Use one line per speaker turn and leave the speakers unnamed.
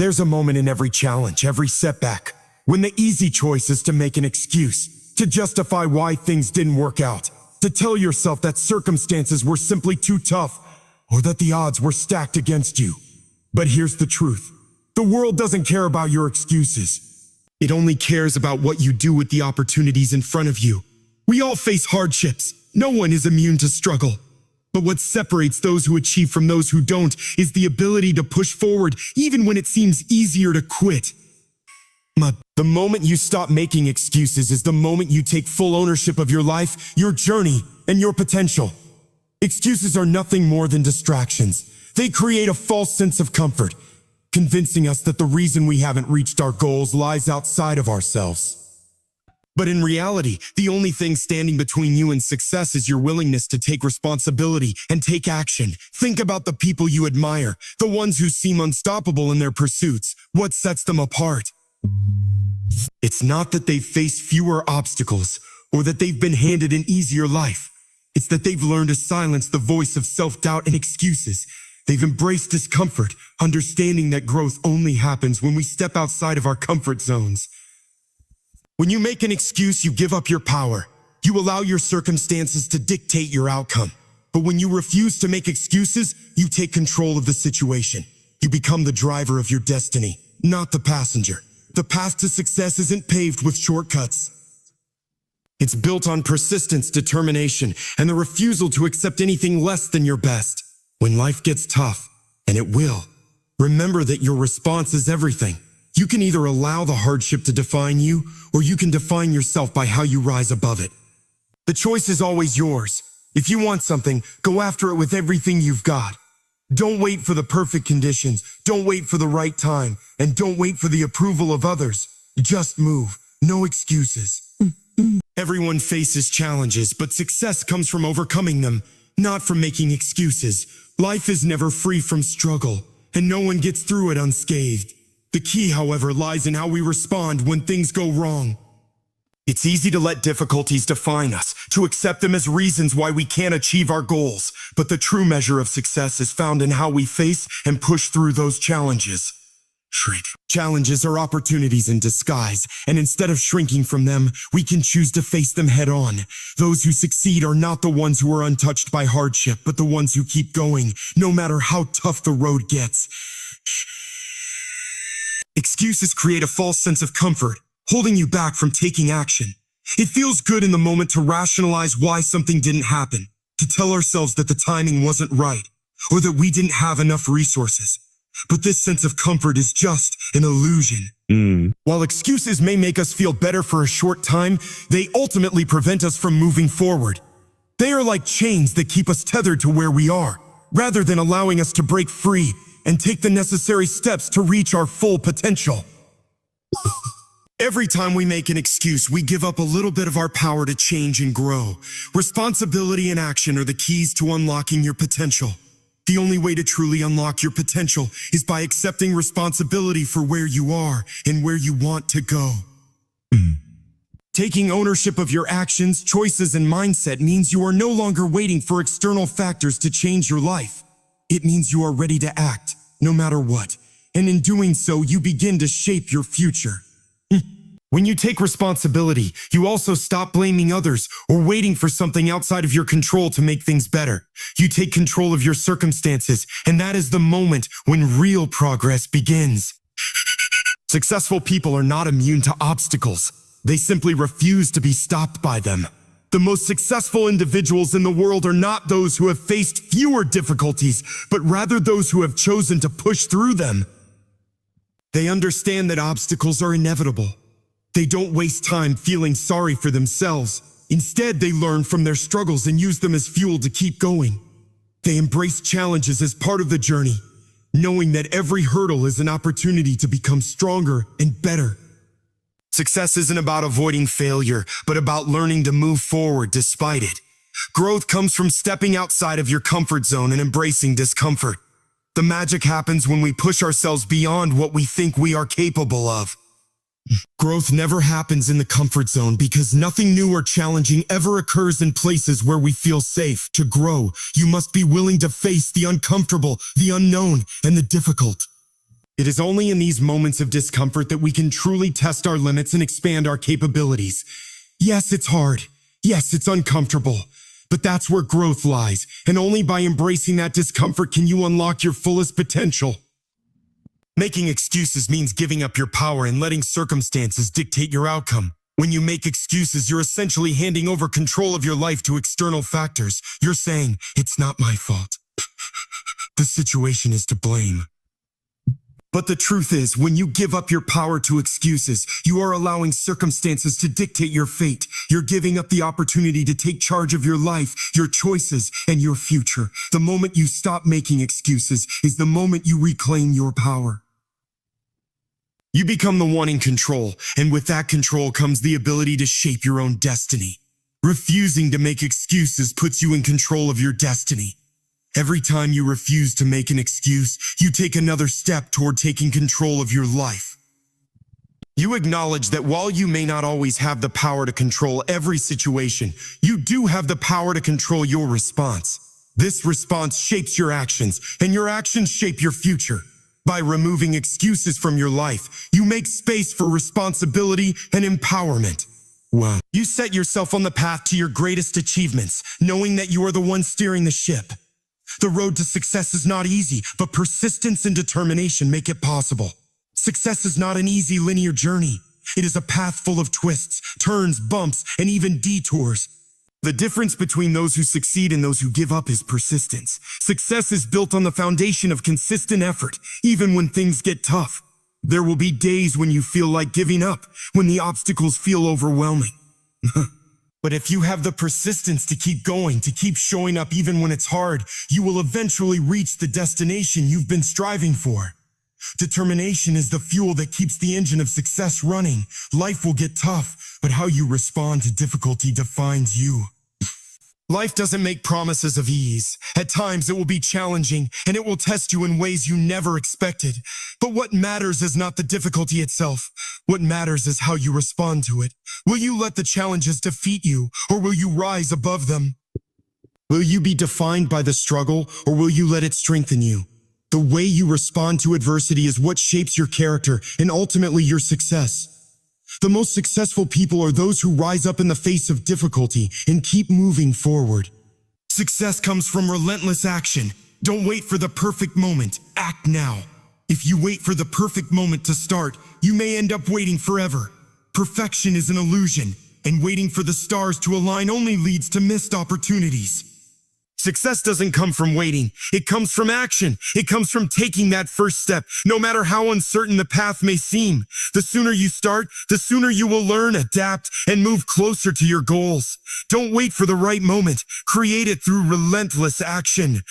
There's a moment in every challenge, every setback, when the easy choice is to make an excuse, to justify why things didn't work out, to tell yourself that circumstances were simply too tough, or that the odds were stacked against you. But here's the truth. The world doesn't care about your excuses. It only cares about what you do with the opportunities in front of you. We all face hardships. No one is immune to struggle. But what separates those who achieve from those who don't is the ability to push forward even when it seems easier to quit. The moment you stop making excuses is the moment you take full ownership of your life, your journey, and your potential. Excuses are nothing more than distractions. They create a false sense of comfort, convincing us that the reason we haven't reached our goals lies outside of ourselves. But in reality, the only thing standing between you and success is your willingness to take responsibility and take action. Think about the people you admire, the ones who seem unstoppable in their pursuits. What sets them apart? It's not that they've faced fewer obstacles or that they've been handed an easier life. It's that they've learned to silence the voice of self-doubt and excuses. They've embraced discomfort, understanding that growth only happens when we step outside of our comfort zones. When you make an excuse, you give up your power. You allow your circumstances to dictate your outcome. But when you refuse to make excuses, you take control of the situation. You become the driver of your destiny, not the passenger. The path to success isn't paved with shortcuts. It's built on persistence, determination, and the refusal to accept anything less than your best. When life gets tough, and it will, remember that your response is everything. You can either allow the hardship to define you, or you can define yourself by how you rise above it. The choice is always yours. If you want something, go after it with everything you've got. Don't wait for the perfect conditions, don't wait for the right time, and don't wait for the approval of others. Just move, no excuses. Everyone faces challenges, but success comes from overcoming them, not from making excuses. Life is never free from struggle, and no one gets through it unscathed. The key, however, lies in how we respond when things go wrong. It's easy to let difficulties define us, to accept them as reasons why we can't achieve our goals. But the true measure of success is found in how we face and push through those challenges. Challenges are opportunities in disguise, and instead of shrinking from them, we can choose to face them head on. Those who succeed are not the ones who are untouched by hardship, but the ones who keep going, no matter how tough the road gets. Excuses create a false sense of comfort, holding you back from taking action. It feels good in the moment to rationalize why something didn't happen, to tell ourselves that the timing wasn't right, or that we didn't have enough resources. But this sense of comfort is just an illusion. While excuses may make us feel better for a short time, they ultimately prevent us from moving forward. They are like chains that keep us tethered to where we are, rather than allowing us to break free and take the necessary steps to reach our full potential. Every time we make an excuse, we give up a little bit of our power to change and grow. Responsibility and action are the keys to unlocking your potential. The only way to truly unlock your potential is by accepting responsibility for where you are and where you want to go. Taking ownership of your actions, choices, and mindset means you are no longer waiting for external factors to change your life. It means you are ready to act, no matter what. And in doing so, you begin to shape your future. When you take responsibility, you also stop blaming others or waiting for something outside of your control to make things better. You take control of your circumstances, and that is the moment when real progress begins. Successful people are not immune to obstacles. They simply refuse to be stopped by them. The most successful individuals in the world are not those who have faced fewer difficulties, but rather those who have chosen to push through them. They understand that obstacles are inevitable. They don't waste time feeling sorry for themselves. Instead, they learn from their struggles and use them as fuel to keep going. They embrace challenges as part of the journey, knowing that every hurdle is an opportunity to become stronger and better. Success isn't about avoiding failure, but about learning to move forward despite it. Growth comes from stepping outside of your comfort zone and embracing discomfort. The magic happens when we push ourselves beyond what we think we are capable of. Growth never happens in the comfort zone because nothing new or challenging ever occurs in places where we feel safe. To grow, you must be willing to face the uncomfortable, the unknown, and the difficult. It is only in these moments of discomfort that we can truly test our limits and expand our capabilities. Yes, it's hard. Yes, it's uncomfortable. But that's where growth lies, and only by embracing that discomfort can you unlock your fullest potential. Making excuses means giving up your power and letting circumstances dictate your outcome. When you make excuses, you're essentially handing over control of your life to external factors. You're saying, it's not my fault. The situation is to blame. But the truth is, when you give up your power to excuses, you are allowing circumstances to dictate your fate. You're giving up the opportunity to take charge of your life, your choices, and your future. The moment you stop making excuses is the moment you reclaim your power. You become the one in control, and with that control comes the ability to shape your own destiny. Refusing to make excuses puts you in control of your destiny. Every time you refuse to make an excuse, you take another step toward taking control of your life. You acknowledge that while you may not always have the power to control every situation, you do have the power to control your response. This response shapes your actions, and your actions shape your future. By removing excuses from your life, you make space for responsibility and empowerment. Wow. You set yourself on the path to your greatest achievements, knowing that you are the one steering the ship. The road to success is not easy, but persistence and determination make it possible. Success is not an easy linear journey. It is a path full of twists, turns, bumps, and even detours. The difference between those who succeed and those who give up is persistence. Success is built on the foundation of consistent effort, even when things get tough. There will be days when you feel like giving up, when the obstacles feel overwhelming. But if you have the persistence to keep going, to keep showing up even when it's hard, you will eventually reach the destination you've been striving for. Determination is the fuel that keeps the engine of success running. Life will get tough, but how you respond to difficulty defines you. Life doesn't make promises of ease. At times it will be challenging, and it will test you in ways you never expected. But what matters is not the difficulty itself. What matters is how you respond to it. Will you let the challenges defeat you, or will you rise above them? Will you be defined by the struggle, or will you let it strengthen you? The way you respond to adversity is what shapes your character and ultimately your success. The most successful people are those who rise up in the face of difficulty and keep moving forward. Success comes from relentless action. Don't wait for the perfect moment. Act now. If you wait for the perfect moment to start, you may end up waiting forever. Perfection is an illusion, and waiting for the stars to align only leads to missed opportunities. Success doesn't come from waiting. It comes from action. It comes from taking that first step, no matter how uncertain the path may seem. The sooner you start, the sooner you will learn, adapt, and move closer to your goals. Don't wait for the right moment. Create it through relentless action.